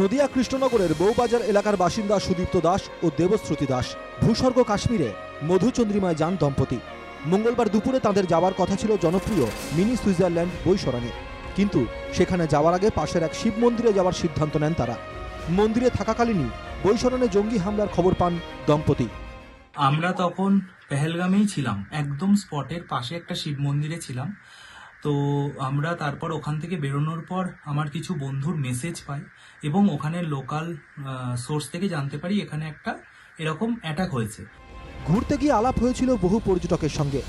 নদিয়া কৃষ্ণনগরের বউবাজার এলাকার বাসিন্দা সুদীপ্ত দাস ও দেবশ্রুতি দাস ভূস্বর্গ কাশ্মীরে মধুচন্দ্রিমায় যান দম্পতি। মঙ্গলবার দুপুরে তাদের যাওয়ার কথা ছিল জনপ্রিয় মিনি সুইজারল্যান্ড বৈশরণে, কিন্তু সেখানে যাওয়ার আগে পাশের এক শিব মন্দিরে যাওয়ার সিদ্ধান্ত নেন তারা। মন্দিরে থাকাকালীনই বৈশরণে জঙ্গি হামলার খবর পান দম্পতি। আমরা তখন পেহেলগামেই ছিলাম, একদম স্পটের পাশে একটা শিব মন্দিরে ছিলাম। তো আমরা তারপর ওখান থেকে বেরোনোর পর আমার কিছু বন্ধুর মেসেজ পাই এবং ওখানে লোকাল সোর্স থেকে জানতে পারি এখানে একটা এরকম অ্যাটাক হয়েছে। ঘুরতে গিয়ে আলাপ হয়েছিল বহু পর্যটকের সঙ্গে।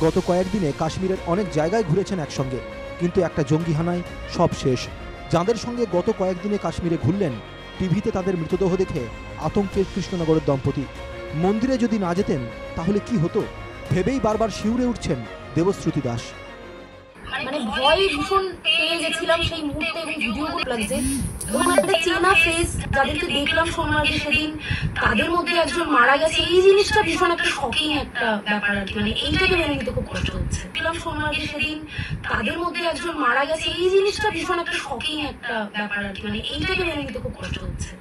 গত কয়েকদিনে কাশ্মীরের অনেক জায়গায় ঘুরেছেন একসঙ্গে, কিন্তু একটা জঙ্গি হানায় সব শেষ। যাদের সঙ্গে গত কয়েকদিনে কাশ্মীরে ঘুরলেন, টিভিতে তাদের মৃতদেহ দেখে আতঙ্কের কৃষ্ণনগরের দম্পতি। মন্দিরে যদি না যেতেন তাহলে কি হতো ভেবেই বারবার শিউরে উঠছেন দেবশ্রুতি দাস। মানে ভয় ভীষণ পেয়ে গেছিলাম সেই মুহূর্তে, এবং ভিডিওগুলো লাগছে এবং একটা চেনা ফেস যাদেরকে দেখলাম সোমবারে সেদিন, তাদের মধ্যে একজন মারা গেছে। এই জিনিসটা ভীষণ একটা শকিং একটা ব্যাপার আর কি। মানে এইটাকে মেনে নিতে খুব কষ্ট হচ্ছে। দেখলাম সোমবারে সেদিন, তাদের মধ্যে একজন মারা গেছে। এই জিনিসটা ভীষণ একটা শকিং একটা ব্যাপার আর কি। মানে এইটাকে মেনে নিতে খুব কষ্ট হচ্ছে।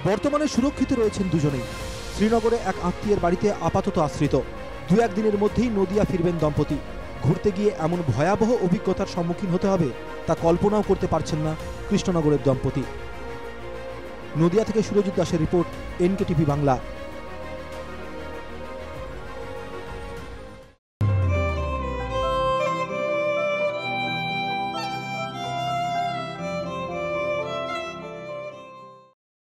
বর্তমানে সুরক্ষিত রয়েছেন দুজনেই। শ্রীনগরে এক আত্মীয়ের বাড়িতে আপাতত আশ্রিত। দু একদিনের মধ্যেই নদিয়া ফিরবেন দম্পতি। ঘুরতে গিয়ে এমন ভয়াবহ অভিজ্ঞতার সম্মুখীন হতে হবে তা কল্পনাও করতে পারছেন না কৃষ্ণনগরের দম্পতি। নদিয়া থেকে সুরজিৎ দাসের রিপোর্ট, NKTV বাংলা।